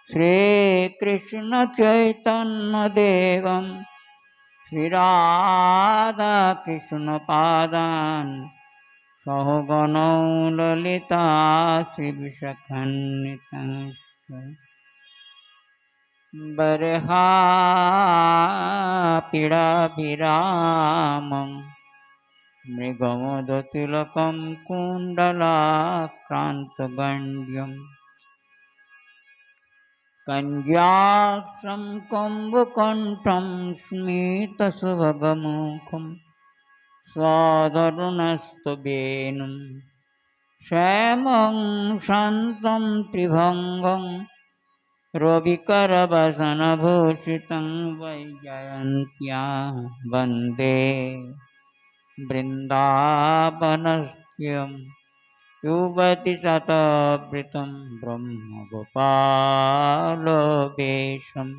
श्रीकृष्ण चैतन्य देवं श्रीराधा कृष्ण पादान् सहगणौ ललिता श्रीविशाखान्वितांश्च बर्हापीडाभिरामं मृगमदतिलकं कुण्डलाक्रान्तगण्ड्यं कञ्जाक्षं कम्बुकण्ठं स्मितसुभगमुखं स्वादरुणस्तवेणुं श्यामं शान्तं त्रिभङ्गं रविकरवसनभूषितं वैजयन्त्या वन्दे वृन्दावनस्यं युवति शतवृतं ब्रह्मगोपालवेशम्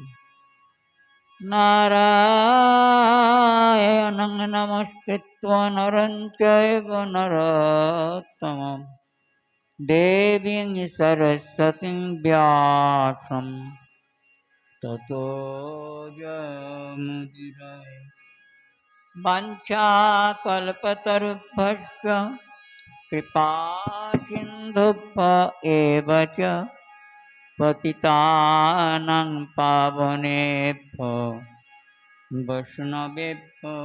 नारायणं नमस्कृत्य नरं चैव नरोत्तमं देवीं सरस्वतीं व्यासं ततो जयमुदीरये वाञ्छाकल्पतरुभ्यश्च कृपासिन्धुभ्य एव च पतितानां पावनेभ्यो वैष्णवेभ्यो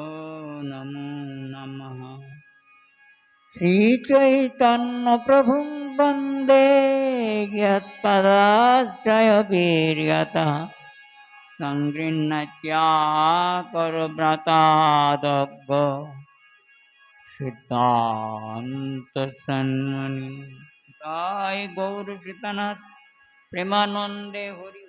नमो नमः। श्रीचैतन्यप्रभुं वन्दे यत्पदाश्रयवीर्यतः सङ्गृह्णत्याकरव्रतादग्ग सिद्धान्तसन्मनि ताय गौरसीतनाथ प्रेमानंदे हरि ओम।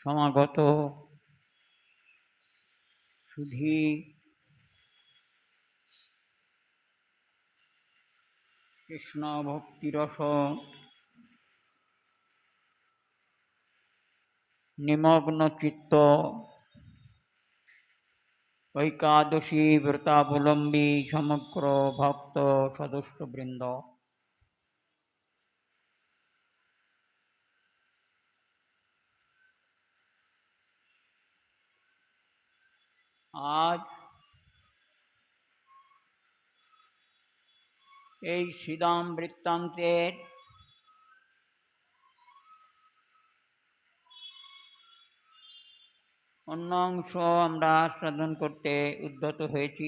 সমাগত সুধী কৃষ্ণ ভক্তিরস নিমগ্ন চিত্ত ঐকাদশী ব্রতাবলম্বী সমগ্র ভক্ত সদস্যবৃন্দ, আজ এই শ্রীদাম বৃত্তান্তের অন্য অংশ আমরা আস্বাদন করতে উদ্যত হয়েছি।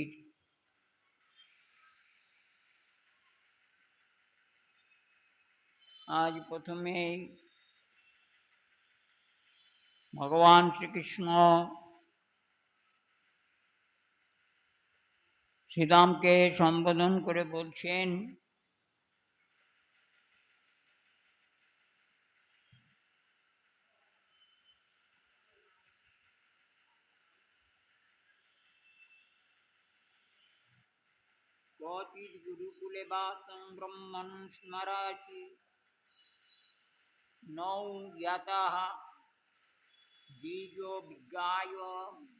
আজ প্রথমেই ভগবান শ্রীকৃষ্ণ শ্রীদামকে সম্বোধন করে বলছেন, কচিৎ গুরুকুলে বাসং ব্রহ্মণ স্মরাসি নৌ জ্ঞাতঃ দ্বিজো বিজ্ঞায়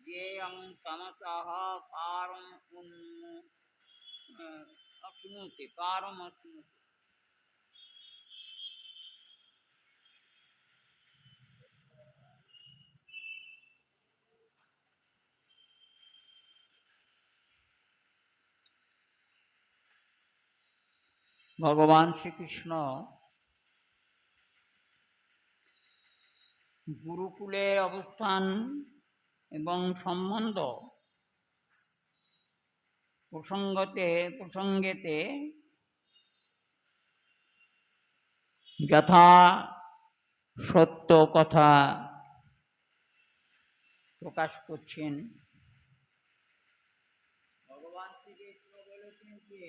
জ্ঞেয়ং তমসঃ পারং अश्नुते पारम अश्नुते। ভগবান শ্রীকৃষ্ণ গুরুকুলের অবস্থান এবং সম্বন্ধ প্রসঙ্গেতে যথা সত্য কথা প্রকাশ করছেন। ভগবান শ্রীকৃষ্ণ বলেছেন যে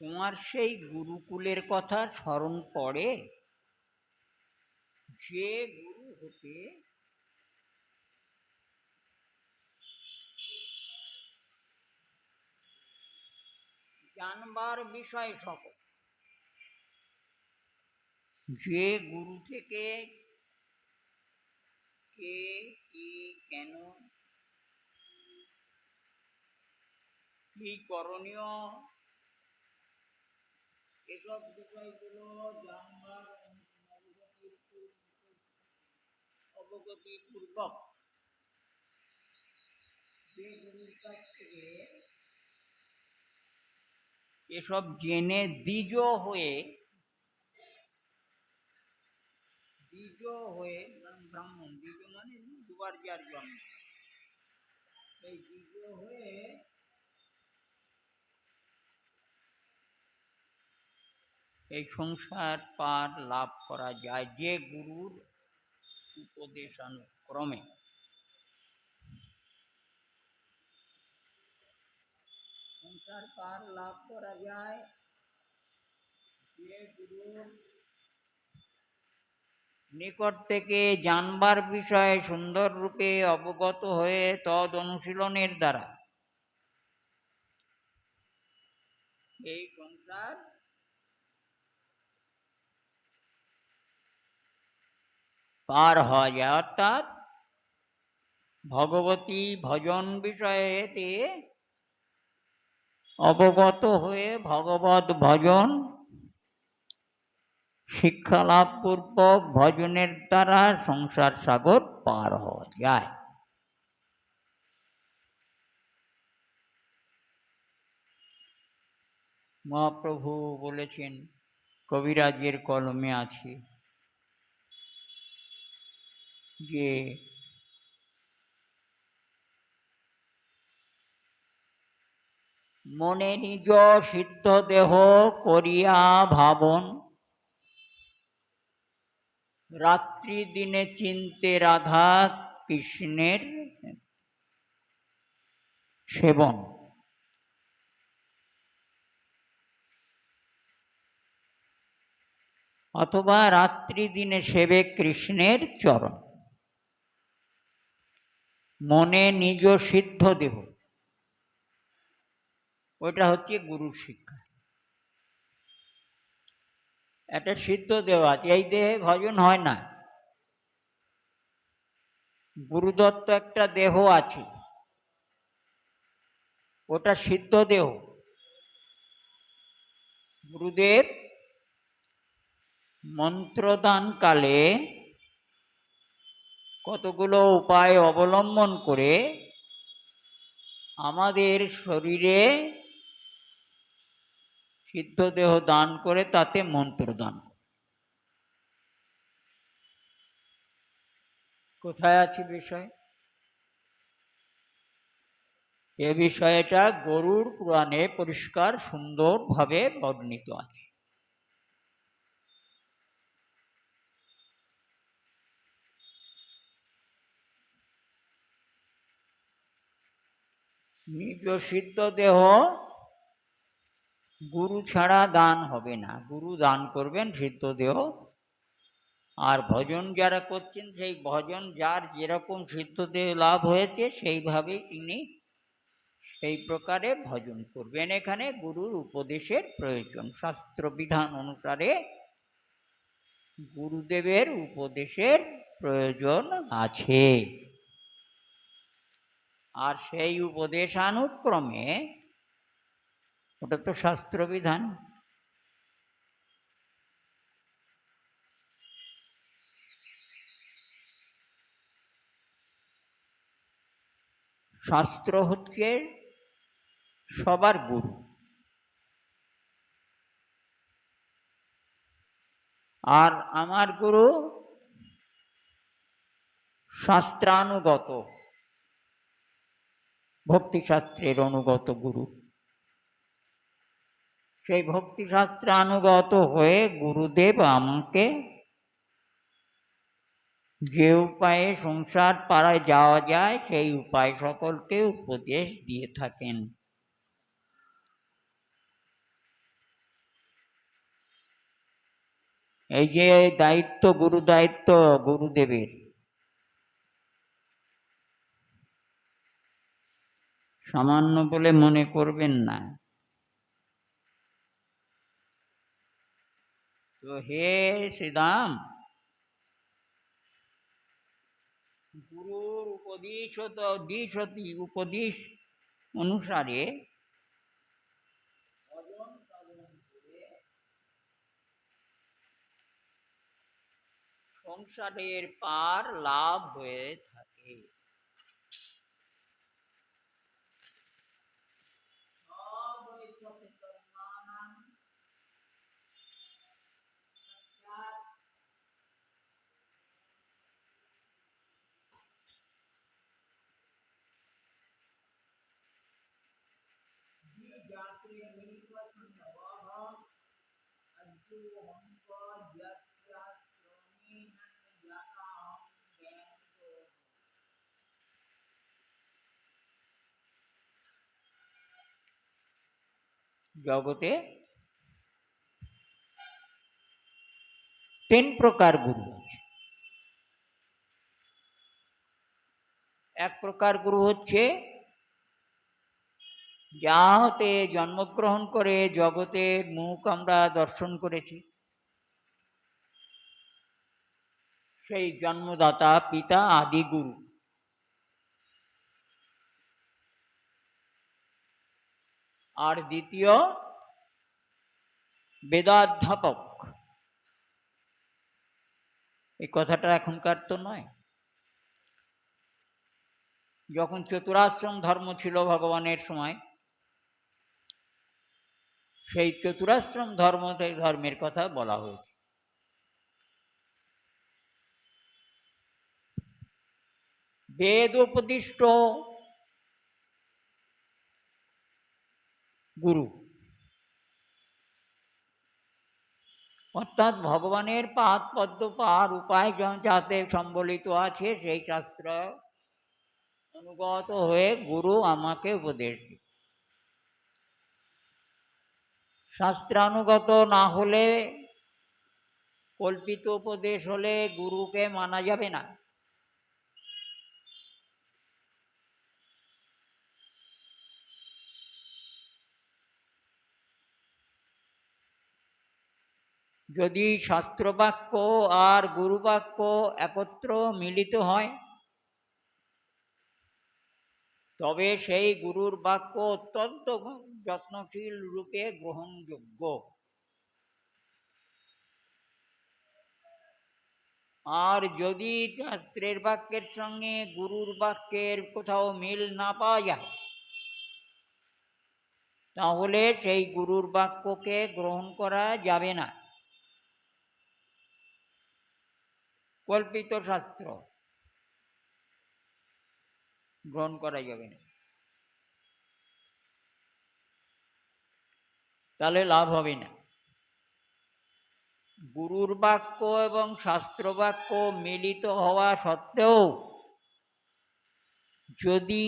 তোমার সেই গুরুকুলের কথা স্মরণ পড়ে, যে গুরু হতে জানবার বিষয় সকল, যে গুরু থেকে কে কি কেন কি করণীয় এসব বিষয়গুলো জানবার অবগতি পূর্বক যে গুরুর কাছ থেকে এসব জেনে দ্বিজ হয়ে ব্রাহ্মণ, দ্বিজ মানে দুবার যার জন্ম, এই দ্বিজ হয়ে এই সংসার পার লাভ করা যায় যে গুরুর উপদেশানুক্রমে। সংসার পার লাভ করা যায় যে গুরুর নিকট থেকে জানবার বিষয়ে সুন্দর রূপে অবগত হয়ে তদ অনুশীলনের দ্বারা এই সংসার পার হওয়া যায়, অর্থাৎ ভগবতী ভজন বিষয়েতে অবগত হয়ে ভগবত ভজন শিক্ষা লাভ পূর্বক ভজনের দ্বারা সংসার সাগর পার হওয়া যায়। মহাপ্রভু বলেছেন, কবিরাজের কলমে আছে যে মনে নিজ সিদ্ধ দেহ করিয়া ভাবন, রাত্রি দিনে চিন্তে রাধা কৃষ্ণের সেবন। অথবা রাত্রি দিনে সেবে কৃষ্ণের চরণ। মনে নিজ সিদ্ধ দেহ, ওটা হচ্ছে গুরুর শিক্ষা। একটা সিদ্ধ দেহ আছে, এই দেহে ভজন হয় না। গুরুদত্ত একটা দেহ আছে, ওটা সিদ্ধ দেহ। গুরুদেব মন্ত্রদান কালে কতগুলো উপায় অবলম্বন করে আমাদের শরীরে সিদ্ধ দেহ দান করে, তাতে মন্ত্র দান। কোথায় আছে বিষয়? এ বিষয়টা গরুড় পুরাণে পরিষ্কার সুন্দরভাবে বর্ণিত আছে। নিজ সিদ্ধ দেহ গুরু ছাড়া দান হবে না, গুরু দান করবেন সিদ্ধ দেহ। আর ভজন যারা করছেন সেই ভজন যার যেরকম সিদ্ধ দেহ লাভ হয়েছে সেইভাবেই তিনি সেই প্রকারে ভজন করবেন। এখানে গুরুর উপদেশের প্রয়োজন, শাস্ত্র বিধান অনুসারে গুরুদেবের উপদেশের প্রয়োজন আছে। আর সেই উপদেশানুক্রমে, ওটা তো শাস্ত্রবিধান, শাস্ত্র হচ্ছে সবার গুরু। আর আমার গুরু শাস্ত্রানুগত, ভক্তিশাস্ত্রের অনুগত গুরু। সেই ভক্তিশাস্ত্রানুগত হয়ে গুরুদেব আমাকে যে উপায়ে সংসার পাড়ায় যাওয়া যায় সেই উপায় সকলকে উপদেশ দিয়ে থাকেন। এই যে দায়িত্ব, গুরু দায়িত্ব গুরুদেবের, সামান্য বলে মনে করবেন না। তো হে শ্রীরাম, গুরুর উপদেশ অনুসারে ভজন সাধন করে সংসারের পার লাভ হয়ে থাকে। জগতে তিন প্রকার গুরু আছে। এক প্রকার গুরু হচ্ছে যাহাতে জন্মগ্রহণ করে জগতের মুখ আমরা দর্শন করেছি, সেই জন্মদাতা পিতা আদি গুরু। আর দ্বিতীয় বেদাধ্যাপক। এই কথাটা এখনকার তো নয়। যখন চতুরাশ্রম ধর্ম ছিল ভগবানের সময়, সেই চতুরাশ্রম ধর্মের কথা বলা হয়েছে। বেদ উপদিষ্ট গুরু, অর্থাৎ ভগবানের পাদ পদ্ম পার উপায় যাতে সম্বলিত আছে সেই শাস্ত্র অনুগত হয়ে গুরু আমাকে উপদেশ দিন। শাস্ত্রানুগত না হলে, কল্পিত উপদেশ হলে গুরুকে মানা যাবে না। যদি শাস্ত্রবাক্য আর গুরুবাক্য একত্র মিলিত হয়, তবে সেই গুরুর বাক্য অত্যন্ত যত্নশীল রূপে গ্রহণযোগ্য। আর যদি শাস্ত্রের বাক্যের সঙ্গে গুরুর বাক্যের কোথাও মিল না পাওয়া যায়, তাহলে সেই গুরুর বাক্যকে গ্রহণ করা যাবে না। কল্পিত শাস্ত্র গ্রহণ করা যাবে না। তাহলে লাভ হবে না। গুরুর বাক্য এবং শাস্ত্র বাক্য মিলিত হওয়া সত্ত্বেও যদি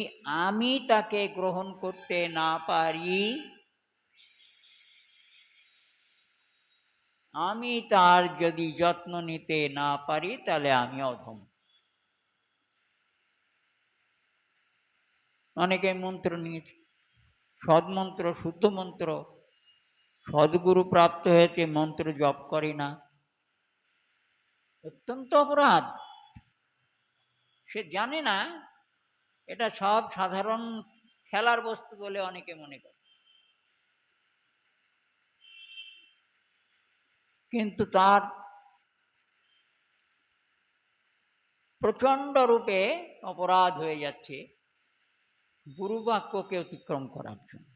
আমি তাকে গ্রহণ করতে না পারি, আমি তার যদি যত্ন নিতে না পারি, তাহলে আমি অধম। অনেকে মন্ত্র নিয়েছে, সদমন্ত্র, শুদ্ধ মন্ত্র, সদ্গুরু প্রাপ্ত হয়েছে, মন্ত্র জপ করে না, অত্যন্ত অপরাধ। সে জানে না এটা সব সাধারণ খেলার বস্তু বলে অনেকে মনে করে, কিন্তু তার প্রচণ্ড রূপে অপরাধ হয়ে যাচ্ছে গুরুবাক্যকে অতিক্রম করার জন্য।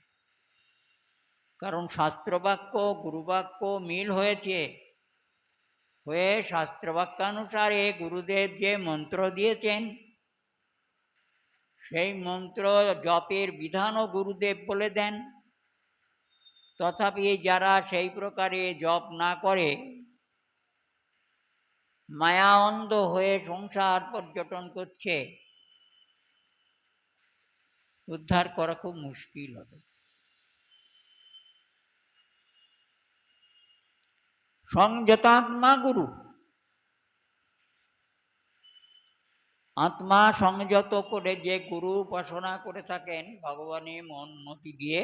কারণ শাস্ত্রবাক্য গুরুবাক্য মিল হয়েছে, হয়ে শাস্ত্রবাক্যানুসারে গুরুদেব যে মন্ত্র দিয়েছেন সেই মন্ত্র জপের বিধানও গুরুদেব বলে দেন। তথাপি যারা সেই প্রকারে জপ না করে মায়া অন্ধ হয়ে সংসার পর্যটন করছে, উদ্ধার করা খুব মুশকিল হবে। সংযতাত্মা গুরু, আত্মা সংযত করে যে গুরু উপাসনা করে থাকেন ভগবানের মন মতি দিয়ে,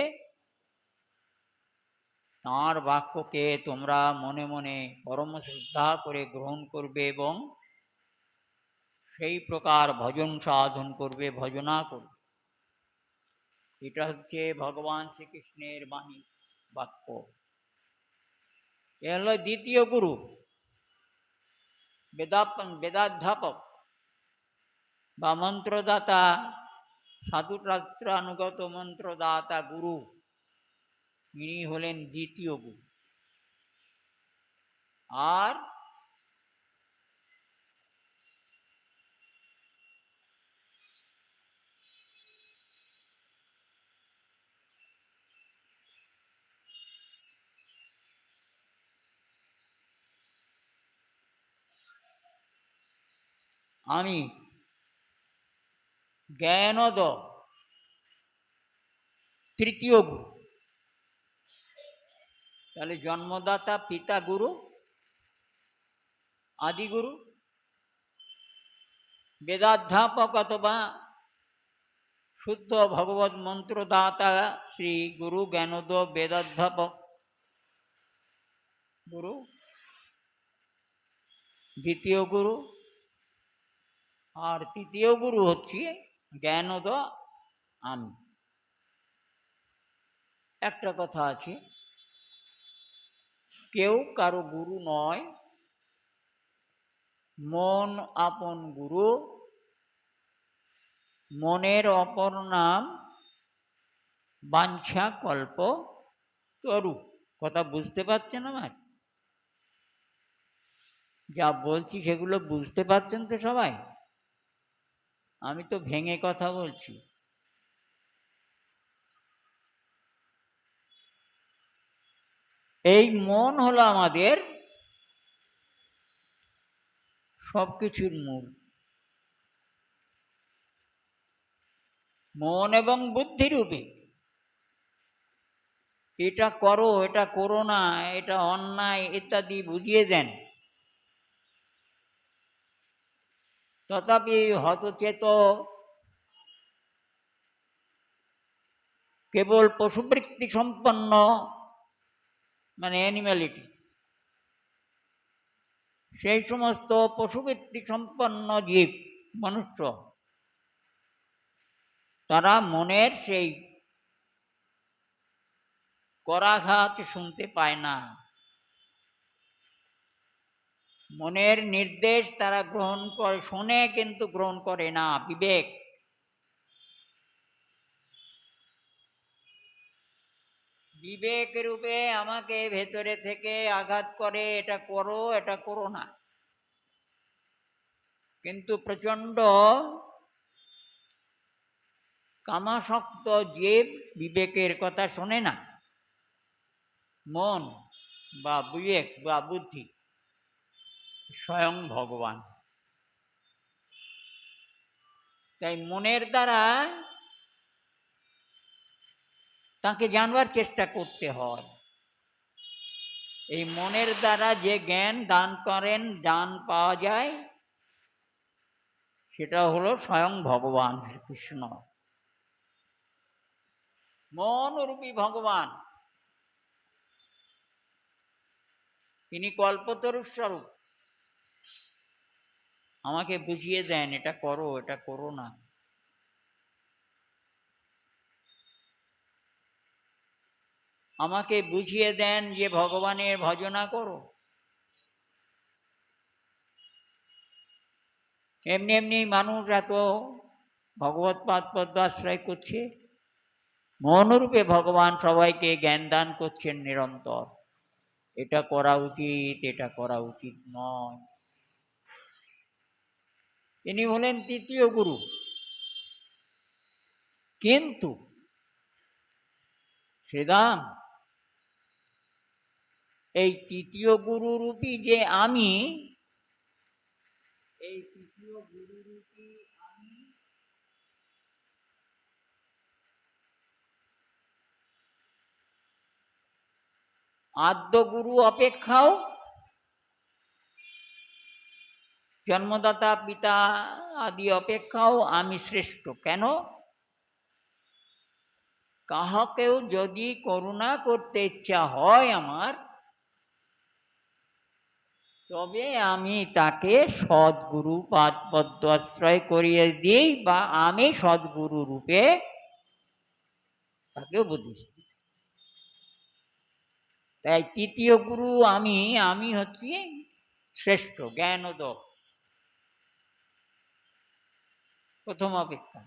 তাঁর বাক্যকে তোমরা মনে মনে পরম শ্রদ্ধা করে গ্রহণ করবে এবং সেই প্রকার ভজন সাধন করবে, ভজনা করবে। এটা হচ্ছে ভগবান শ্রীকৃষ্ণের বাণী, বাক্য। এ হলো দ্বিতীয় গুরু, বেদাধ্যাপক বা মন্ত্রদাতা, সাধুশাস্ত্রানুগত মন্ত্রদাতা গুরু, ইনি হলেন দ্বিতীয় গুরু। আর আমি জ্ঞানদ তৃতীয় গুরু। তাহলে জন্মদাতা পিতা গুরু, আদিগুরু, বেদাধ্যাপক অথবা শুদ্ধ ভগবত মন্ত্রদাতা শ্রী গুরু জ্ঞানদ বেদাধ্যাপক গুরু, দ্বিতীয় গুরু। আর তৃতীয় গুরু হচ্ছে জ্ঞানদ আমি। একটা কথা আছে, কেউ কারো গুরু নয়, মন আপন গুরু, মনের অপর নাম বাঞ্ছা কল্প তরু। কথা বুঝতে পারছেন আমার? যা বলছি সেগুলো বুঝতে পারছেন তো সবাই? আমি তো ভেঙে কথা বলছি। এই মন হলো আমাদের সবকিছুর মূল। মন এবং বুদ্ধি রূপে এটা করো, এটা করো না, এটা অন্যায় ইত্যাদি বুঝিয়ে দেন। তথাপি হতচেত কেবল পশুবৃত্তি সম্পন্ন, মানে অ্যানিম্যালিটি, সেই সমস্ত পশুবৃত্তি সম্পন্ন জীব মনুষ্য, তারা মনের সেই করাঘাত শুনতে পায় না, মনের নির্দেশ তারা গ্রহণ করে, শোনে কিন্তু গ্রহণ করে না। বিবেক, বিবেক রূপে আমাকে ভেতরে থেকে আঘাত করে, এটা করো, এটা করো না। কিন্তু প্রচণ্ড কামাসক্ত জীব বিবেকের কথা শোনে না। মন বা বিবেক বা বুদ্ধি স্বয়ং ভগবান। তাই মনের দ্বারা তাকে জানবার চেষ্টা করতে হয়। এই মনের দ্বারা যে জ্ঞান দান করেন, দান পাওয়া যায়, সেটা হলো স্বয়ং ভগবান কৃষ্ণ। মন রূপী ভগবান, তিনি কল্পতরুর স্বরূপ। আমাকে বুঝিয়ে দেন, এটা করো, এটা করো না। আমাকে বুঝিয়ে দেন যে ভগবানের ভজনা করো। এমনি এমনি মানুষ এত ভগবৎ পাদ পদ্ম আশ্রয় করছে, মনরূপে ভগবান সবাইকে জ্ঞান দান করছেন নিরন্তর। এটা করা উচিত, এটা করা উচিত নয়। তিনি হলেন তৃতীয় গুরু। কিন্তু শ্রীদাম, এই তৃতীয় গুরু রূপী যে আমি, এই তৃতীয় গুরু রূপী আমি আদ্য গুরু অপেক্ষাও, জন্মদাতা পিতা আদি অপেক্ষাও আমি শ্রেষ্ঠ। কেন? কাহাকেও যদি করুণা করতে ইচ্ছা হয় আমার, তবে আমি তাকে সদ্গুরু পাদ পদ্ম আশ্রয় করিয়ে দিই, বা আমি সদ্গুরু রূপে তাকে উপদেশ দিই। তাই তৃতীয় গুরু আমি, আমি হচ্ছি শ্রেষ্ঠ জ্ঞানোদক, প্রথম অপেক্ষা।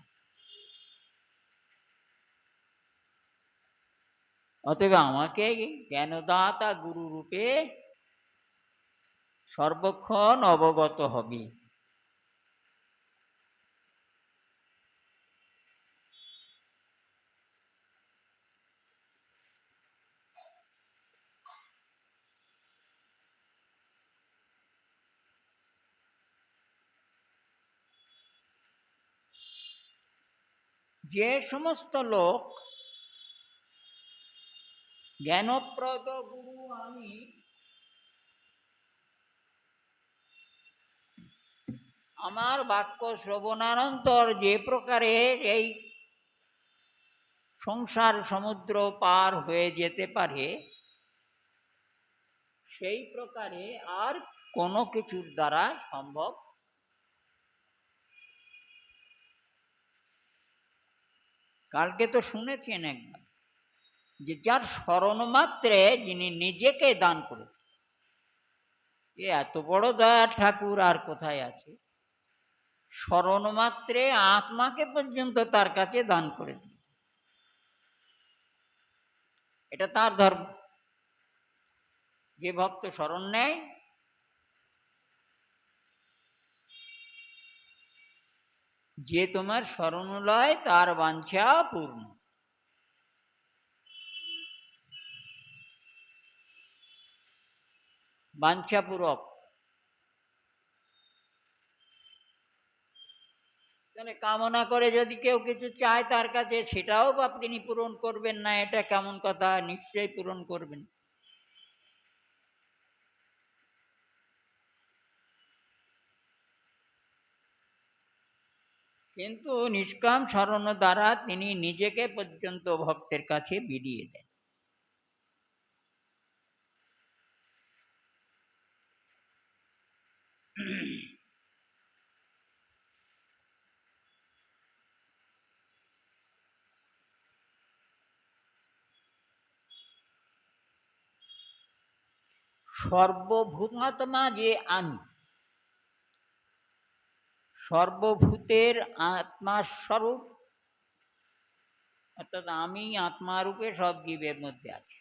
অতএব আমাকে জ্ঞানদাতা গুরু রূপে সর্বক্ষণ অবগত হবে। যে সমস্ত লোক জ্ঞানপ্রদ গুরু আমি, আমার বাক্য শ্রবণানন্তর যে প্রকারে এই সংসার সমুদ্র পার হয়ে যেতে পারে, সেই প্রকারে আর কোনো কিছুর দ্বারা সম্ভব। কালকে তো শুনেছেন একবার যে যার স্মরণ মাত্রে যিনি নিজেকে দান করে, এত বড় দয়া ঠাকুর আর কোথায় আছে? স্মরণ মাত্রে আত্মাকে পর্যন্ত তার কাছে দান করে দিল। এটা তার ধর্ম। যে ভক্ত স্মরণ নেয়, যে তোমার স্মরণ লয়, তার বাঞ্ছা পূর্ণ। বাঞ্ছা পূরক। মানে কামনা করে যদি কেউ কিছু চায় তার কাছে, সেটাও বা তিনি পূরণ করবেন না, এটা কেমন কথা? নিশ্চয়ই পূরণ করবেন। কিন্তু নিষ্কাম স্মরণ দ্বারা তিনি নিজেকে পর্যন্ত ভক্তের কাছে বিলিয়ে দেন। সর্বভূতাত্মা যে আমি, সর্বভূতের আত্মাস্বরূপ, অর্থাৎ আমি আত্মারূপে সব জীবের মধ্যে আছি।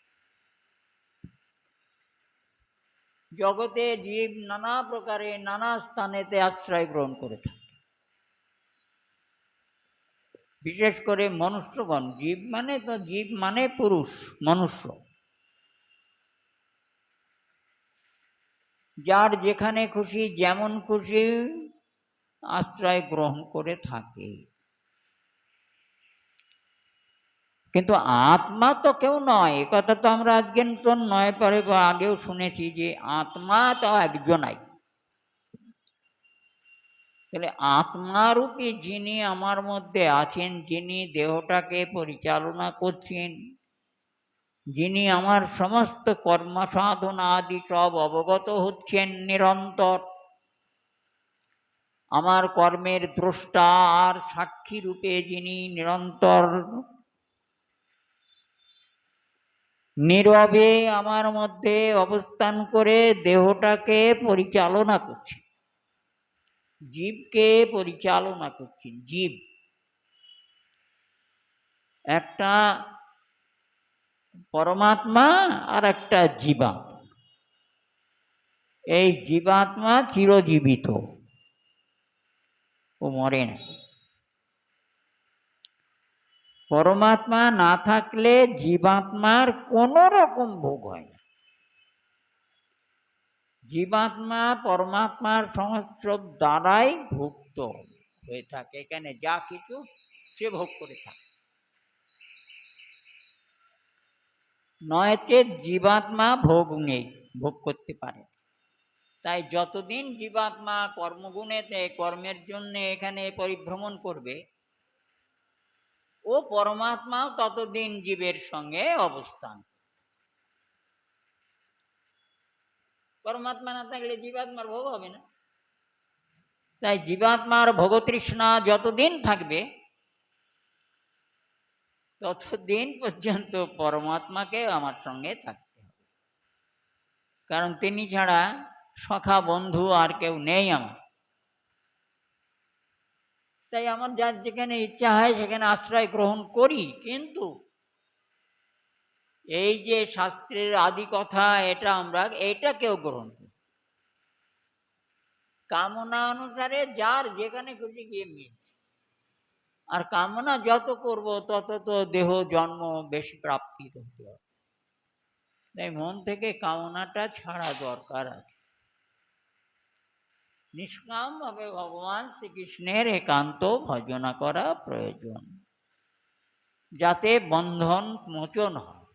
জগতে জীব নানা প্রকারে নানা স্থানেতে আশ্রয় গ্রহণ করে থাকে। বিশেষ করে মনুষ্যগণ, জীব মানে তো জীব মানে পুরুষ, মনুষ্য। যার যেখানে খুশি যেমন খুশি আশ্রয় গ্রহণ করে থাকে। কিন্তু আত্মা তো কেউ নয়, এ কথা তো আমরা আজকে তো নয়, পরে বা আগেও শুনেছি যে আত্মা তো একজনাই। তাহলে আত্মারূপী যিনি আমার মধ্যে আছেন, যিনি দেহটাকে পরিচালনা করছেন, যিনি আমার সমস্ত কর্ম সাধনা আদি সব অবগত হচ্ছেন নিরন্তর, আমার কর্মের দ্রষ্টা আর সাক্ষী রূপে যিনি নিরন্তর নীরবে আমার মধ্যে অবস্থান করে দেহটাকে পরিচালনা করছে, জীবকে পরিচালনা করছেন। জীব একটা পরমাত্মা আর একটা জীবাত্মা। এই জীবাত্মা চিরজীবিত, ও মরে না। পরমাত্মা না থাকলে জীবাত্মার কোনো রকম ভোগ হয় না। জীবাত্মা পরমাত্মার সমস্ত দ্বারাই ভুক্ত হয়ে থাকে, এখানে যা কিছু সে ভোগ করে থাকে। নয়তো জীবাত্মা ভোগ নেই, ভোগ করতে পারে। তাই যতদিন জীবাত্মা কর্মগুণেতে কর্মের জন্য এখানে পরিভ্রমণ করবে, ও পরমাত্মাও ততদিন জীবের সঙ্গে অবস্থান। পরমাত্মা না থাকলে জীবাত্মার ভোগ হবে না। তাই জীবাত্মার ভোগতৃষ্ণা যতদিন থাকবে ততদিন পর্যন্ত পরমাত্মাকে আমার সঙ্গে থাকতে হবে, কারণ তিনি ছাড়া সখা বন্ধু আর কেউ নেই আমার। তাই আমার যার যেখানে ইচ্ছা হয় সেখানে আশ্রয় গ্রহণ করি, কিন্তু এই যে শাস্ত্রের আদি কথা এটা আমরা এটা কেউ গ্রহণ করি, কামনা অনুসারে যার যেখানে খুশি গিয়ে মিলছে। আর কামনা যত করব তত তো দেহ জন্ম বেশি প্রাপ্তি হতে হবে। তাই মন থেকে কামনাটা ছাড়া দরকার আছে। নিষ্কাম ভাবে ভগবান শ্রীকৃষ্ণের একান্ত ভজনা করা প্রয়োজন, যাতে বন্ধন মোচন হয়।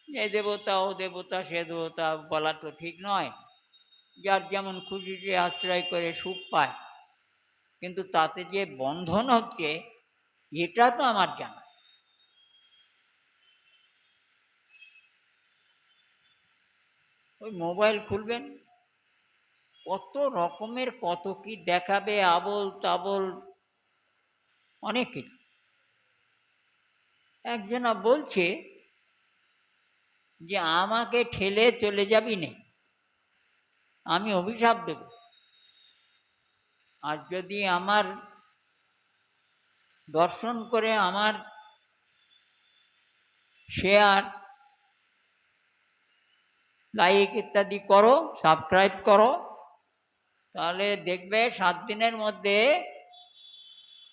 এ দেবতা ও দেবতা সে দেবতা বলা তো ঠিক নয়। যার যেমন খুশি যে আশ্রয় করে সুখ পায়, কিন্তু তাতে যে বন্ধন হচ্ছে এটা তো আমার জানা। ওই মোবাইল খুলবেন, কত রকমের কত কি দেখাবে, আবল তাবল অনেক কিছু। একজনা বলছে যে আমাকে ঠেলে চলে যাবি নে, আমি অভিশাপ দেব, আর যদি আমার দর্শন করে আমার শেয়ার লাইক ইত্যাদি করো, সাবস্ক্রাইব করো, তাহলে দেখবে 7 দিনের মধ্যে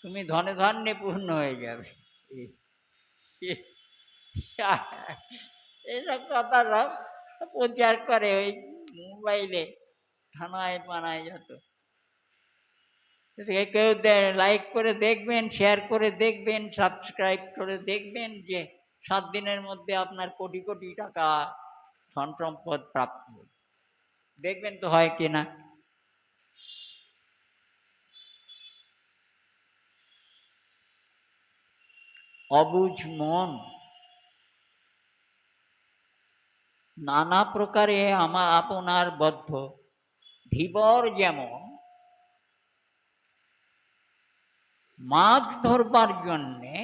তুমি ধনে ধান্যে পূর্ণ হয়ে যাবে। এইসব কথা সব প্রচার করে ওই মোবাইলে, থানায় পানায় যত। কেউ লাইক করে দেখবেন, শেয়ার করে দেখবেন, সাবস্ক্রাইব করে দেখবেন যে 7 দিনের মধ্যে আপনার কোটি কোটি টাকা ধন সম্পদ প্রাপ্ত হবে। দেখবেন তো হয় কিনা। অবুঝ মন নানা প্রকারে আপনার বদ্ধ। ধীবর যেমন মাছ ধরবার জন্যে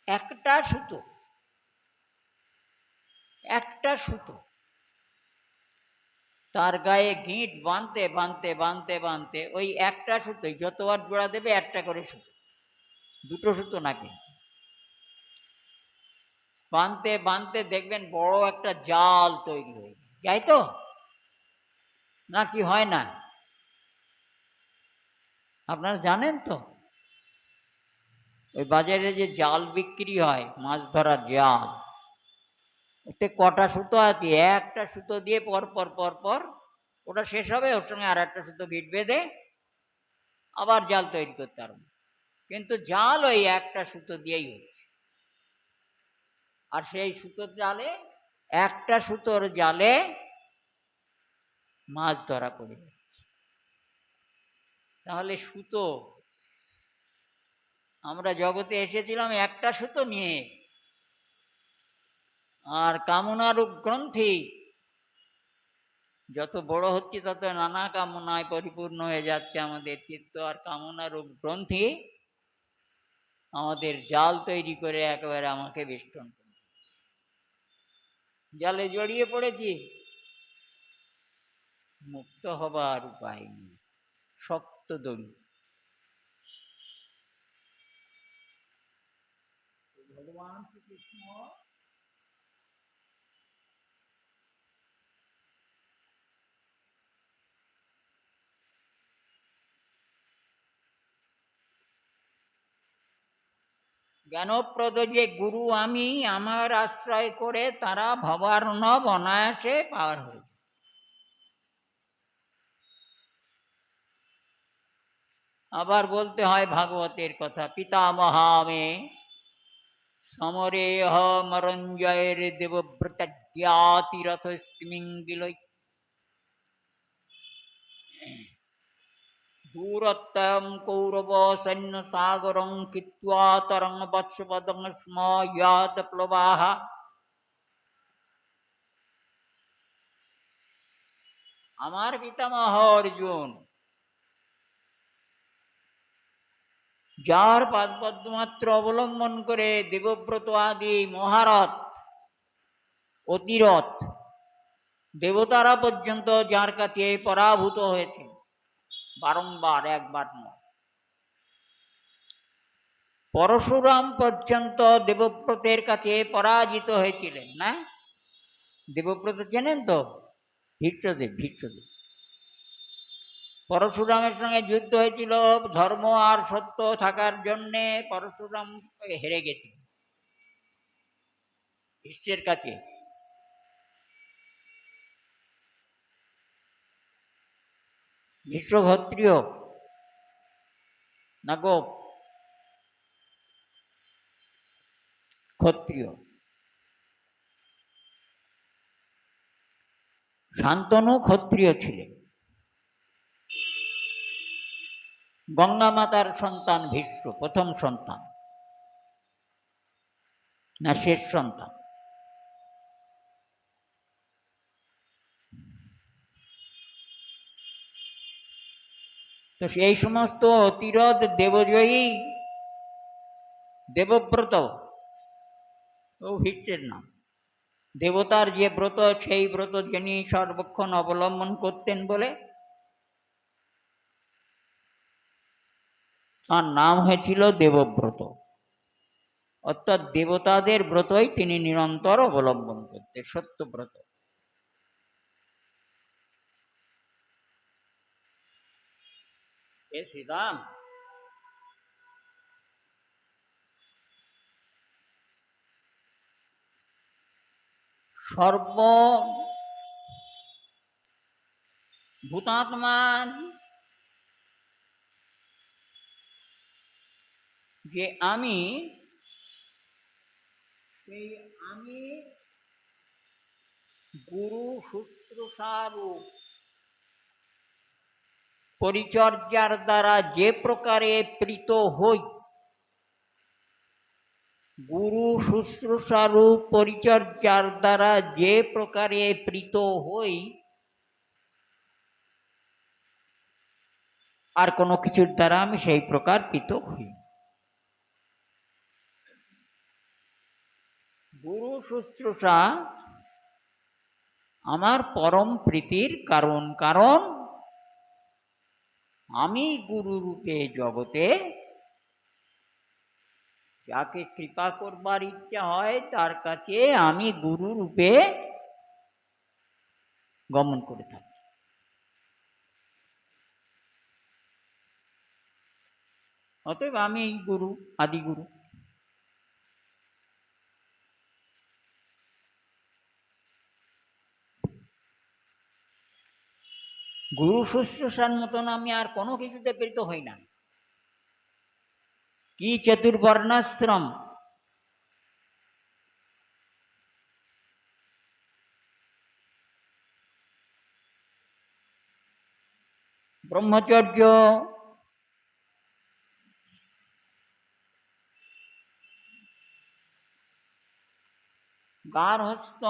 একটা সুতো, একটা সুতো তার গায়ে গিঁট বাঁধতে বাঁধতে বাঁধতে বাঁধতে ওই একটা সুতোই যতবার জোড়া দেবে একটা করে সুতো, দুটো সুতো নাকি বাঁধতে বাঁধতে দেখবেন বড় একটা জাল তৈরি হয়ে যায়। তো নাকি হয় না? আপনারা জানেন তো ওই বাজারে যে জাল বিক্রি হয়, মাছ ধরার জাল, ওতে কটা সুতো আছে, একটা সুতো দিয়ে পর পর পর পর ওটা শেষ হবে, ওর সঙ্গে আর একটা সুতো গিট বেঁধে আবার জাল তৈরি করতে পারবো। কিন্তু জাল ওই একটা সুতো দিয়েই হচ্ছে। আর সেই সুতোর জালে, একটা সুতোর জালে মাছ ধরা পড়ে যাচ্ছে। তাহলে সুতো, আমরা জগতে এসেছিলাম একটা সুতো নিয়ে, আর কামনারূপ গ্রন্থি যত বড় হচ্ছে তত নানা কামনায় পরিপূর্ণ হয়ে যাচ্ছে আমাদের চিত্ত, আর কামনারূপ গ্রন্থি আমাদের জাল তৈরি করে একেবারে আমাকে বেষ্টন করে। জালে জড়িয়ে পড়েছি, মুক্ত হবার উপায় নেই, শক্ত দড়ি। ভগবান শ্রীকৃষ্ণ জ্ঞানপ্রদ যে গুরু আমি, আমার আশ্রয় করে তারা ভবার্ণব অনায়াসে পার হয়ে। আবার বলতে হয় ভাগবতের কথা, পিতামহা মে সমরেহ মরঞ্জয়ের দেবব্রত জ্ঞাতিরথ স্মিঙ্গিলই দূরত্তম কৌরব সৈন্য সাগরং কিত্বা তরঙ্গ বৎসপদং স্ম ইয়াত প্লবাহ। আমার পিতামহ অর্জুন, যার পাদপদ্মমাত্র অবলম্বন করে দেবব্রত আদি মহারথ অতিরথ দেবতারা পর্যন্ত যার কাছে পরাভূত হয়েছে বারংবার, একবার নয়। পরশুরাম পর্যন্ত দেবব্রতের কাছে পরাজিত হয়েছিলেন না? দেবব্রত চেনেন তো? ভীষ্মদেব, ভীষ্মদেব পরশুরামের সঙ্গে যুদ্ধ হয়েছিল ধর্ম আর সত্য থাকার জন্যে। পরশুরাম হেরে গেছিল ভীষ্মের কাছে। ভীষ্ম ক্ষত্রিয় না গোপ? ক্ষত্রিয়। শান্তনু ক্ষত্রিয় ছিলেন। গঙ্গা মাতার সন্তান ভীষ্ম, প্রথম সন্তান না শেষ সন্তান? তো সেই সমস্ত অতিরথ দেবজয়ী দেবব্রত, ও ভীষ্মের নাম। দেবতার যে ব্রত, সেই ব্রত যিনি সর্বক্ষণ অবলম্বন করতেন বলে তার নাম হয়েছিল দেবব্রত। অর্থাৎ দেবতাদের ব্রতই তিনি নিরন্তর অবলম্বন করতেন, সত্যব্রত। এ শ্রীরাম, সর্বভূতাত্মা যে আমি, সেই আমি গুরু শুশ্রূষারূপ পরিচর্যার দ্বারা যে প্রকারে প্রীত হই, গুরু শুশ্রূষারূপ পরিচর্যার দ্বারা যে প্রকারে প্রীত হই, আর কোনো কিছুর দ্বারা আমি সেই প্রকার প্রীত হই। গুরু শুশ্রূষা আমার পরম প্রীতির কারণ, কারণ আমি গুরু রূপে জগতে যাকে কৃপা করবার ইচ্ছা হয় তার কাছে আমি গুরু রূপে গমন করে থাকি। অতএব আমি এই গুরু, আদিগুরু। গুরু শুশ্রূষার মতন আমি আর কোনো কিছুতে প্রীত হই না। কি চতুর্বর্ণাশ্রম, ব্রহ্মচর্য, গার্হস্থ্য,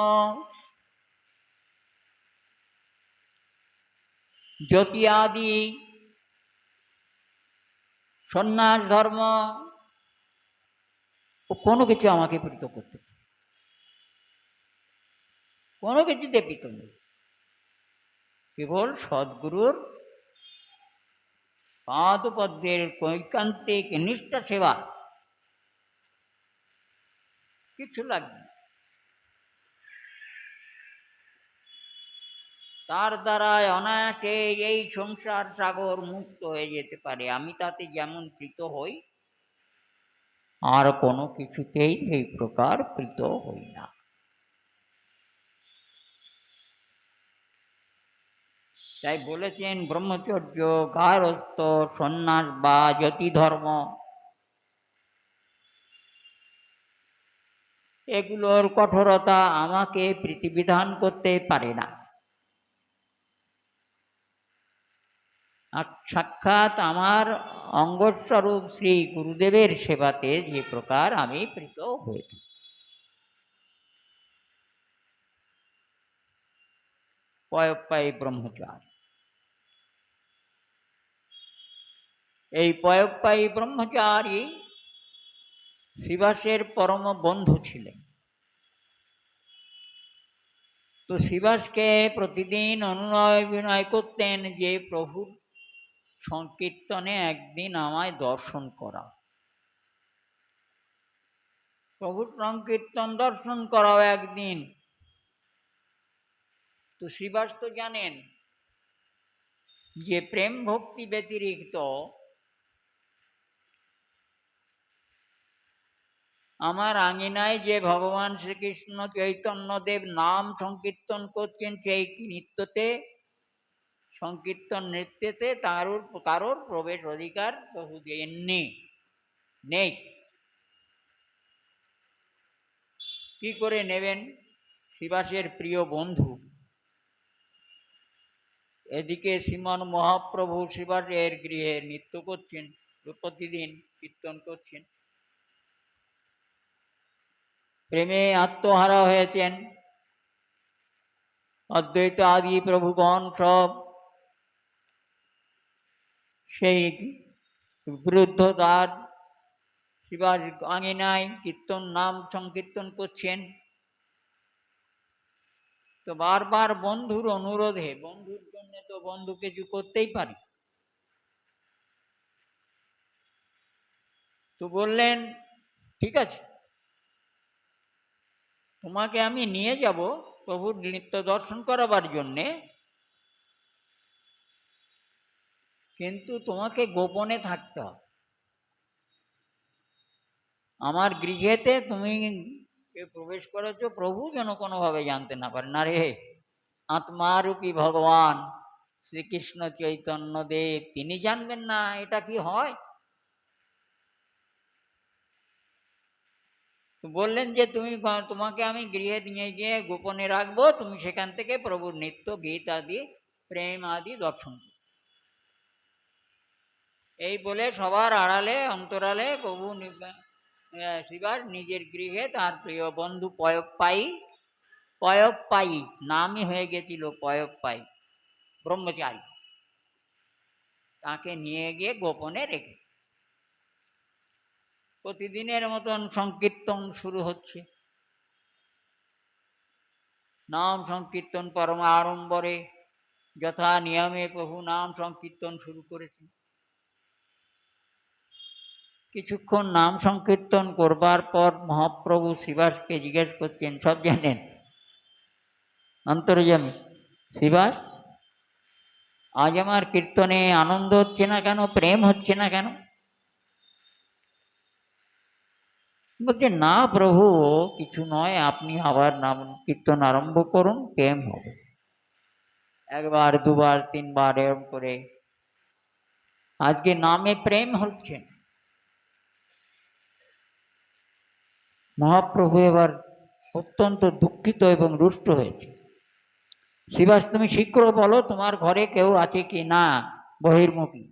জ্যোতি আদি, সন্ন্যাস ধর্ম, ও কোনো কিছু আমাকে প্রীত করতে, কোনো কিছুতে প্রীত নেই। কেবল সদ্গুরুর পাদপদ্মের ঐকান্তিক নিষ্ঠা সেবা, কিছু লাগবে না। তার দ্বারায় অনায়াসে এই সংসার সাগর মুক্ত হয়ে যেতে পারে। আমি তাতে যেমন প্রীত হই, আর কোনো কিছুতেই এই প্রকার প্রীত হই না। তাই বলেছেন ব্রহ্মচর্য, গার্হস্থ্য, সন্ন্যাস বা যতি ধর্ম, এগুলোর কঠোরতা আমাকে প্রীতিবিধান করতে পারে না। সাক্ষাৎ আমার অঙ্গস্বরূপ শ্রী গুরুদেবের সেবাতে যে প্রকার আমি প্রীত হয়ে থাকি। পয়ঃপায়ী ব্রহ্মচারী, এই পয়ঃপায়ী ব্রহ্মচারী শ্রীবাসের পরম বন্ধু ছিলেন। তো শ্রীবাসকে প্রতিদিন অনুনয় বিনয় করতেন যে প্রভুর সংকীর্তনে একদিন আমায় দর্শন করা, প্রভুর সংকীর্তন দর্শন করাও একদিন। তো শ্রীবাস তো জানেন যে প্রেম ভক্তি ব্যতিরিক্ত আমার আঙিনায় যে ভগবান শ্রীকৃষ্ণ চৈতন্যদেব নাম সংকীর্তন করছেন, সেই নৃত্যতে, সংকীর্তন নৃত্যতে কারোর প্রবেশ অধিকার প্রভু দেননি, নেই। কি করে নেবেন? শ্রীবাসের প্রিয় বন্ধু, এদিকে শ্রীমান মহাপ্রভু শ্রীবাসের গৃহে নৃত্য করছেন, প্রতিদিন কীর্তন করছেন, প্রেমে আত্মহারা হয়েছেন। অদ্বৈত আদি প্রভুগণ সব সেই বিরুদ্ধ তার শিবার আঙিনায় কীর্তন নাম সংকীর্তন করছেন। তো বারবার বন্ধুর অনুরোধে, বন্ধুর জন্য তো বন্ধু কিছু করতেই পারি, তো বললেন ঠিক আছে, তোমাকে আমি নিয়ে যাব প্রভুর নৃত্য দর্শন করাবার জন্যে, কিন্তু তোমাকে গোপনে থাকতে হবে। আমার গৃহেতে তুমি প্রবেশ করেছো, প্রভু যেন কোনোভাবে জানতে না পারে। না রে, আত্মারূপী ভগবান শ্রীকৃষ্ণ চৈতন্য দেব তিনি জানবেন না এটা কি হয়? বললেন যে তোমাকে আমি গৃহে নিয়ে গিয়ে গোপনে রাখবো, তুমি সেখান থেকে প্রভুর নিত্য গীত আদি প্রেম আদি দর্শন। এই বলে সবার আড়ালে অন্তরালে প্রভু শিবার নিজের গৃহে তার প্রিয় বন্ধু পয়ঃপায়ী নামই হয়ে গেছিল পয়ঃপায়ী ব্রহ্মচারী, তাকে নিয়ে গিয়ে গোপনে রেখে প্রতিদিনের মতন সংকীর্তন শুরু হচ্ছে। নাম সংকীর্তন পরম আড়ম্বরে যথা নিয়মে প্রভু নাম সংকীর্তন শুরু করেছেন। কিছুক্ষণ নাম সংকীর্তন করবার পর মহাপ্রভু শ্রীবাসকে জিজ্ঞেস করছেন, সব জানেন অন্তর্যামী শ্রীবাস, আজ আমার কীর্তনে আনন্দ হচ্ছে না কেন, প্রেম হচ্ছে না কেন? বলছে না প্রভু, কিছু নয়, আপনি আবার নাম কীর্তন আরম্ভ করুন, প্রেম হবে। একবার দুবার তিনবার এরকম করে আজকে নামে প্রেম হচ্ছে। মহাপ্রভু এবার অত্যন্ত দুঃখিত এবং রুষ্ট হয়েছে। শ্রীবাস, তুমি শীঘ্র বলো তোমার ঘরে কেউ আছে কি না বহির্মুখী।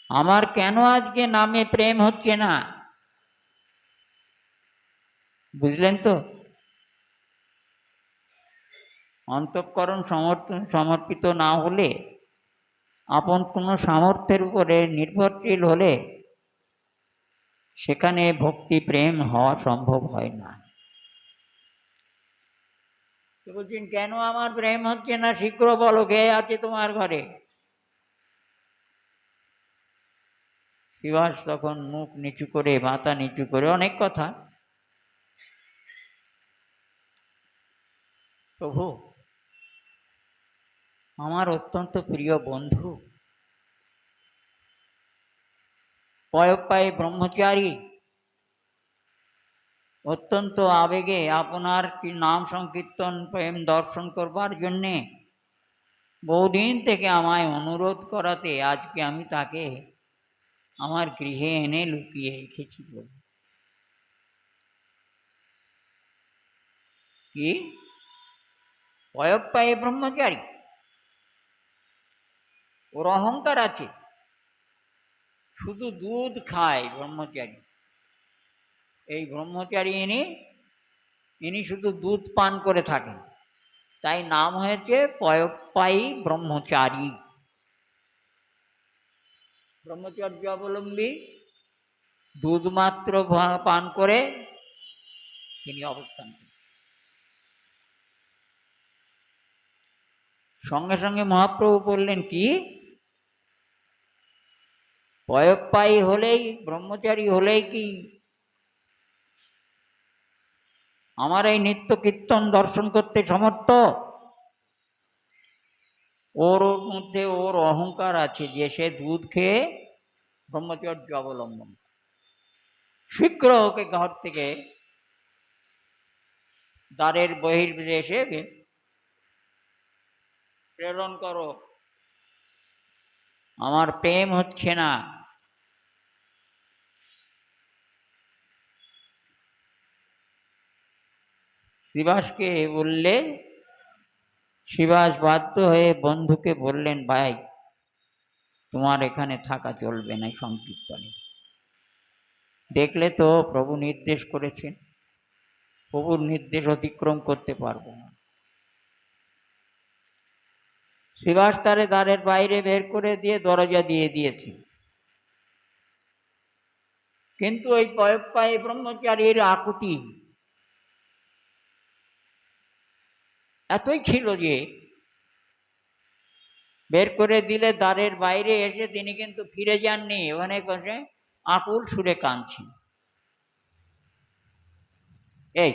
আমার কেন আজকে নামে প্রেম হচ্ছে না? বুঝলেন তো? অন্তঃকরণ সমর্পিত না হলে, আপন কোনো সামর্থ্যের উপরে নির্ভরশীল হলে সেখানে ভক্তি প্রেম হওয়া সম্ভব হয় না। বলছেন কেন আমার প্রেম হচ্ছে না, শীঘ্র বলো কে আছে তোমার ঘরে। শ্রীবাস তখন মুখ নিচু করে মাথা নিচু করে অনেক কথা, প্রভু আমার অত্যন্ত প্রিয় বন্ধু পয়ঃপায়ী ব্রহ্মচারী অত্যন্ত আবেগে আপনার কি নাম সংকীর্তন প্রেম দর্শন করবার জন্যে বহুদিন থেকে আমায় অনুরোধ করাতে আজকে আমি তাকে আমার গৃহে এনে লুকিয়ে রেখেছি। কি পয়ঃপায়ী ব্রহ্মচারী, ওর অহংকার আছে, শুধু দুধ খায় ব্রহ্মচারী। এই ব্রহ্মচারী ইনি শুধু দুধ পান করে থাকেন, তাই নাম হয়েছে পয়ঃপায়ী ব্রহ্মচারী। ব্রহ্মচর্য অবলম্বী, দুধ মাত্র পান করে তিনি অবস্থান করেন। সঙ্গে সঙ্গে মহাপ্রভু বললেন কি পয়ঃপায়ী হলেই ব্রহ্মচারী হলেই কি আমার এই নিত্য কীর্তন দর্শন করতে সমর্থ? ওর মধ্যে ওর অহংকার আছে যে সে দুধ খেয়ে ব্রহ্মচর্য অবলম্বন। শীঘ্র ওকে ঘর থেকে দ্বারের বহির্দেশে প্রেরণ করো, আমার প্রেম হচ্ছে না। শ্রীবাসকে বললে, শ্রীবাস বাধ্য হয়ে বন্ধুকে বললেন, ভাই তোমার এখানে থাকা চলবে না সংকীর্তনে। দেখলে তো প্রভু নির্দেশ করেছেন, প্রভুর নির্দেশ অতিক্রম করতে পারবো না। শ্রীবাস তারে দ্বারের বাইরে বের করে দিয়ে দরজা দিয়ে দিয়েছে। কিন্তু ওই পয়ঃপায়ী ব্রহ্মচারীর আকুতি এতই ছিল যে বের করে দিলে দ্বারের বাইরে এসে তিনি কিন্তু ফিরে যাননি, ওখানে বসে আকুল সুরে কাঁদছেন। এই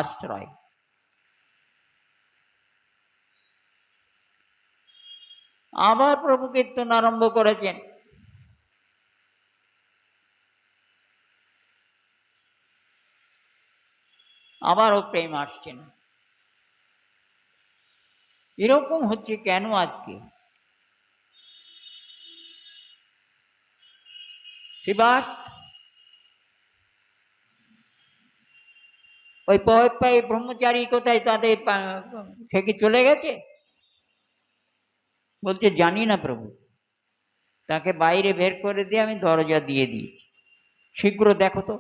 আশ্রয়। আবার প্রভু কীর্তন আরম্ভ করেছেন। আবারও প্রেম আসছে না। এরকম হচ্ছে কেন আজকে? শ্রীবাস ওই পয়ঃপায়ী ব্রহ্মচারী কোথায়, তাদের সে কি চলে গেছে? বলছে জানি না প্রভু, তাকে বাইরে বের করে দিয়ে আমি দরজা দিয়ে দিয়েছি, শীঘ্র দেখো তো।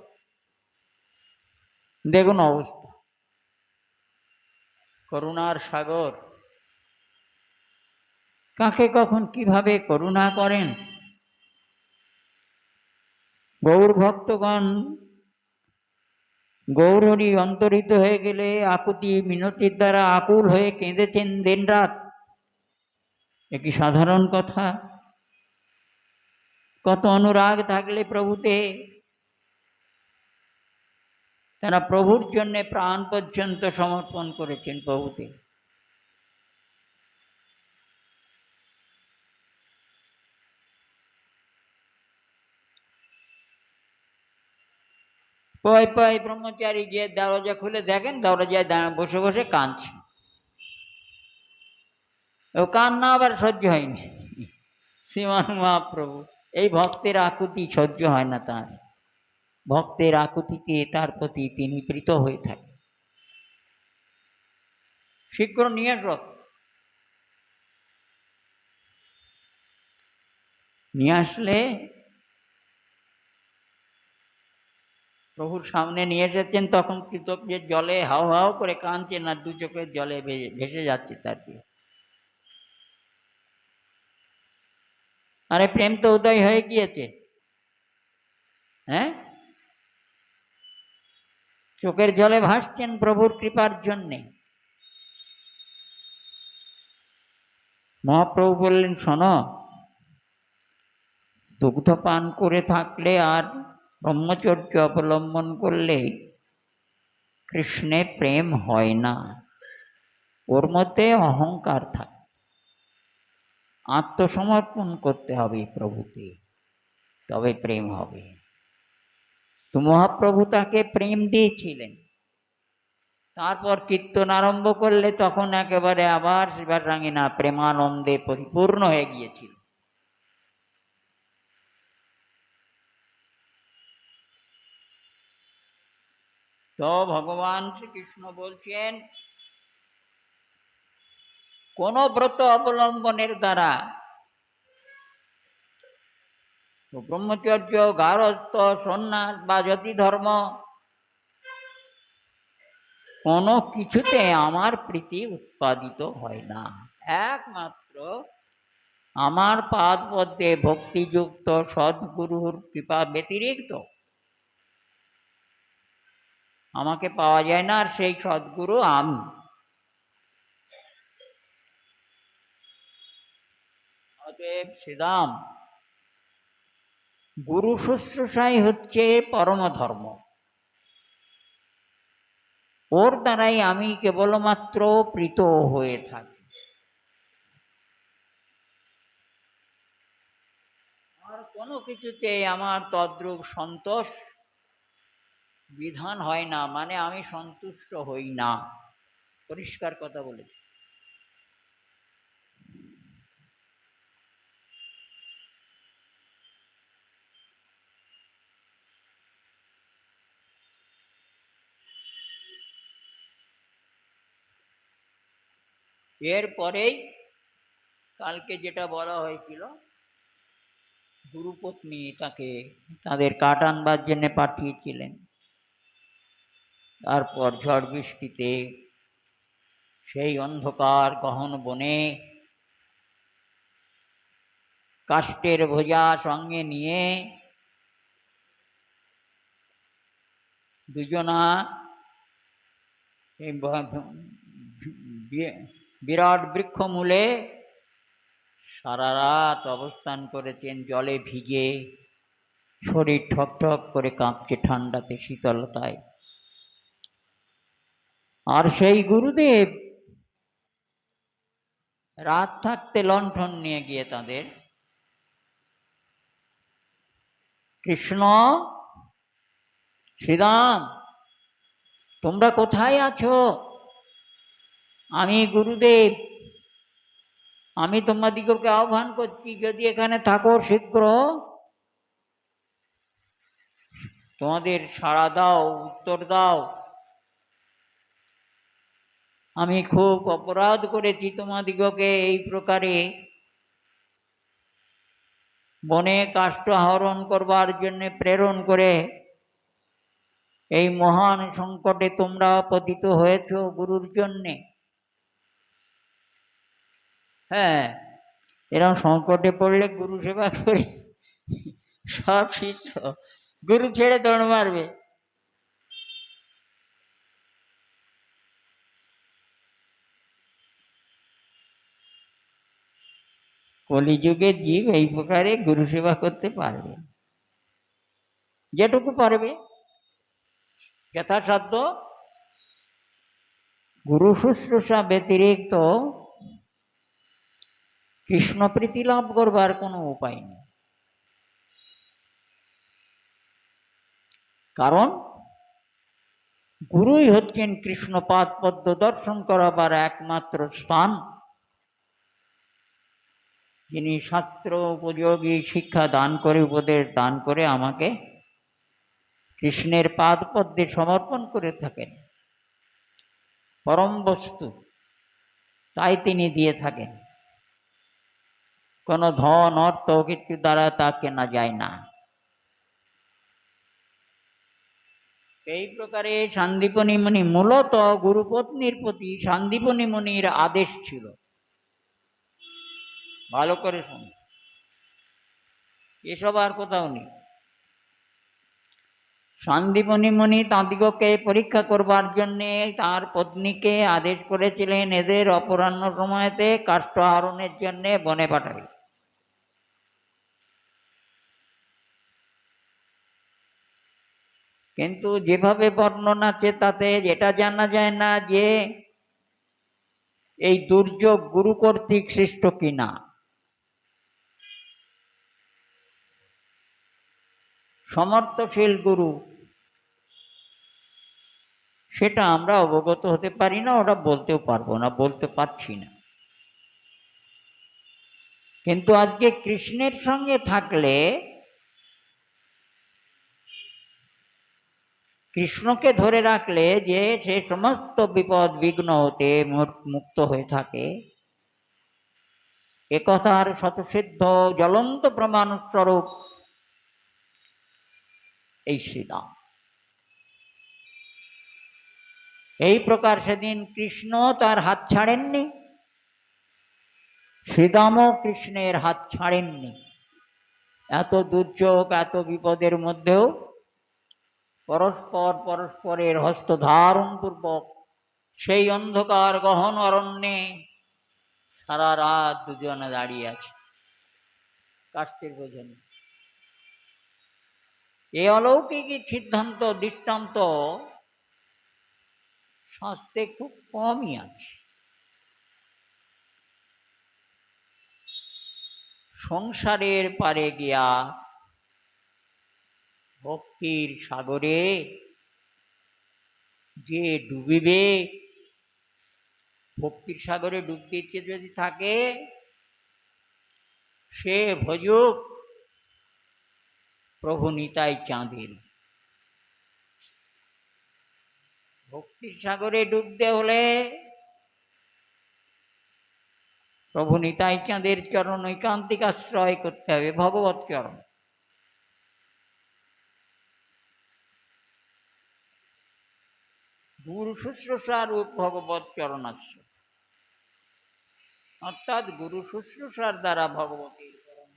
দেখুন অবস্থা। করুণার সাগর কাকে কখন কিভাবে করুণা করেন। গৌর ভক্তগণ গৌরহরি অন্তরিত হয়ে গেলে আকুতি মিনতির দ্বারা আকুল হয়ে কেঁদেছেন দিন রাত। এ কি সাধারণ কথা? কত অনুরাগ থাকলে প্রভুতে তারা প্রভুর জন্য প্রাণ পর্যন্ত সমর্পণ করেছেন প্রভুতে। পয় পয় ব্রহ্মচারী গিয়ে দরজা খুলে দেখেন দরজায় বসে বসে কাঁদছে। ও কান্না আবার সহ্য হয়নি শ্রীমান মহাপ্রভু। এই ভক্তের আকুতি সহ্য হয় না তার, ভক্তের আকুতিকে তার প্রতি তিনি প্রীত হয়ে থাকেন। শীঘ্র নিয়ে এসো। নিয়ে আসলে প্রভুর সামনে নিয়ে এসেছেন, তখন কৃতজ্ঞের জলে হাও হাও করে কাঁদছেন আর দু চোখের জলে ভেসে যাচ্ছে তার দিয়ে। আরে প্রেম তো উদয় হয়ে গিয়েছে, হ্যাঁ, চোখের জলে ভাসছেন প্রভুর কৃপার জন্যে। মহাপ্রভু বললেন, শোনো, দুগ্ধ পান করে থাকলে আর ব্রহ্মচর্য অবলম্বন করলে কৃষ্ণে প্রেম হয় না, ওর মধ্যে অহংকার থাকে। আত্মসমর্পণ করতে হবে প্রভুতে, তবে প্রেম হবে। তো মহাপ্রভু তাকে প্রেম দিয়েছিলেন। তারপর কীর্তন আরম্ভ করলে তখন একেবারে আবার শিবারাঙ্গিনা প্রেমানন্দে পরিপূর্ণ হয়ে গিয়েছিল। তো ভগবান শ্রীকৃষ্ণ বলছেন, কোন ব্রত অবলম্বনের দ্বারা, ব্রহ্মচর্য, গারস্থ, সন্ন্যাস বা যতি ধর্ম, কোনো কিছুতে আমার প্রীতি উৎপাদিত হয় না। একমাত্র আমার পাদ পদ্মে ভক্তিযুক্ত সদ্গুরুর কৃপা ব্যতিরিক্ত আমাকে পাওয়া যায় না, আর সেই সদ্গুরু আমি। অতএব শ্রীরাম, গুরু শুশ্রূষাই হচ্ছে পরম ধর্ম। ওর দ্বারাই আমি কেবলমাত্র প্রীত হয়ে থাকি, আর কোনো কিছুতে আমার তদ্রূপ সন্তোষ বিধান হয় না, মানে আমি সন্তুষ্ট হই না। পরিষ্কার কথা বলেছি। এরপরেই কালকে যেটা বলা হয়েছিল, গুরুপত্নী তাকে তাদের কাঠ আনবার জন্য পাঠিয়েছিলেন। তারপর ঝড় বৃষ্টিতে সেই অন্ধকার গহন বনে কাষ্ঠের ভোজা সঙ্গে নিয়ে দুজনা বিরাট বৃক্ষমূলে সারা রাত অবস্থান করেছেন, জলে ভিজে, শরীর ঠক ঠক করে কাঁপছে ঠান্ডাতে, শীতলতায়। আর সেই গুরুদেব রাত থাকতে লণ্ঠন নিয়ে গিয়ে তাদের, কৃষ্ণ, শ্রীরাম, তোমরা কোথায় আছো? আমি গুরুদেব, আমি তোমাদিগকে আহ্বান করছি, যদি এখানে থাকো শীঘ্র তোমাদের সাড়া দাও, উত্তর দাও। আমি খুব অপরাধ করেছি তোমাদিগকে এই প্রকারে বনে কাষ্ঠ আহরণ করবার জন্য প্রেরণ করে এই মহান সংকটে তোমরা পতিত হয়েছ গুরুর জন্যে। হ্যাঁ, এরকম সংকটে পড়লে গুরু সেবা করে সব শিষ্য গুরু ছেড়ে দৌড় মারবে। কলিযুগে জীব এই প্রকারে গুরু সেবা করতে পারবে, যেটুকু পারবে যথাসাধ্য। গুরু শুশ্রূষা ব্যতিরিক্ত কৃষ্ণ প্রীতি লাভ করবার কোনো উপায় নেই। কারণ গুরুই হচ্ছেন কৃষ্ণপাদ পদ্ম দর্শন করাবার একমাত্র স্থান, যিনি শাস্ত্র উপযোগী শিক্ষা দান করে, উপদেশ দান করে আমাকে কৃষ্ণের পাদ পদ্মে সমর্পণ করে থাকেন। পরম বস্তু তাই তিনি দিয়ে থাকেন। কোনো ধন অর্থ কিছু দ্বারা তা কেনা যায় না। এই প্রকারে সান্দীপনী মুনি, মূলত গুরুপত্নীর প্রতি সান্দীপনী মুনির আদেশ ছিল। ভালো করে শুন, এসব আর কোথাও নেই। সান্দীপনী মুনি তাঁদিগকে পরীক্ষা করবার জন্যে তার পত্নীকে আদেশ করেছিলেন এদের অপরাহ্ন সময়তে কাষ্ঠ আহরণের জন্যে বনে পাঠাবে। কিন্তু যেভাবে বর্ণনা আছে তাতে যেটা জানা যায় না যে এই দুর্যোগ গুরু কর্তৃক সৃষ্ট কিনা। সমর্থশীল গুরু সেটা আমরা অবগত হতে পারি না, ওটা বলতেও পারবো না, বলতে পারছি না। কিন্তু আজকে কৃষ্ণের সঙ্গে থাকলে, কৃষ্ণকে ধরে রাখলে যে সে সমস্ত বিপদ বিঘ্ন হতে মুক্ত হয়ে থাকে, একথার শতসিদ্ধ জ্বলন্ত প্রমাণ স্বরূপ এই শ্রীরাম। এই প্রকার সেদিন কৃষ্ণ তার হাত ছাড়েননি, শ্রীরামও কৃষ্ণের হাত ছাড়েননি। এত দুর্যোগ, এত বিপদের মধ্যেও পরস্পর পরস্পরের হস্ত ধারণ পূর্বক সেই অন্ধকার গহন অরণ্যে সারা রাত দুজনে দাঁড়িয়ে আছে, কাষ্ঠের বোঝেন। এই অলৌকিক সিদ্ধান্ত দৃষ্টান্ত শাস্ত্রে খুব কমই আছে। সংসারের পারে গিয়া ভক্তির সাগরে যে ডুবিবে, ভক্তির সাগরে ডুব দিতে যদি থাকে, সে ভজুক প্রভু নিতাই চাঁদের। ভক্তির সাগরে ডুবতে হলে প্রভু নিতাই চাঁদের চরণ ঐকান্তিক আশ্রয় করতে হবে, ভগবত চরণ। গুরু শুশ্রূষা রূপ ভগবত চরণাশ্রয়, অর্থাৎ গুরু শুশ্রূষার দ্বারা ভগবতীর চরণ।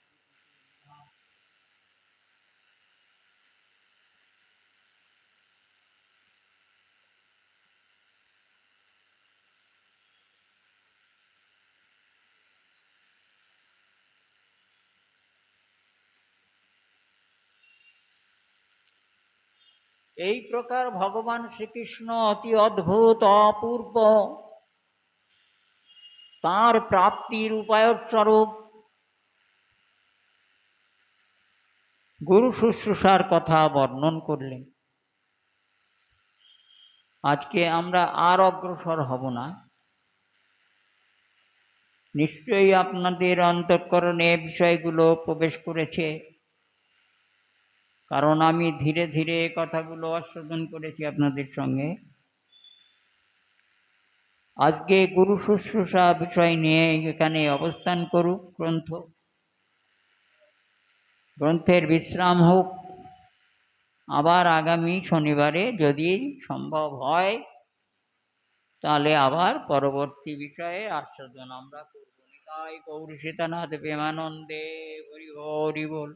এই প্রকার ভগবান শ্রীকৃষ্ণ অতি অদ্ভুত অপূর্ব তাঁর প্রাপ্তির উপায়স্বরূপ গুরু শুশ্রূষার কথা বর্ণন করলেন। আজকে আমরা আর অগ্রসর হব না। নিশ্চয়ই আপনাদের অন্তঃকরণে বিষয়গুলো প্রবেশ করেছে, কারণ আমি ধীরে ধীরে কথাগুলো আস্বাদন করেছি আপনাদের সঙ্গে। আজকে গুরু শুশ্রূষা বিষয় নিয়ে এখানে অবস্থান করুক গ্রন্থের বিশ্রাম হোক। আবার আগামী শনিবারে যদি সম্ভব হয় তাহলে আবার পরবর্তী বিষয়ে আস্বাদন আমরা করব। নিতাই গৌর সীতানাথ প্রেমানন্দে হরি হরি বল।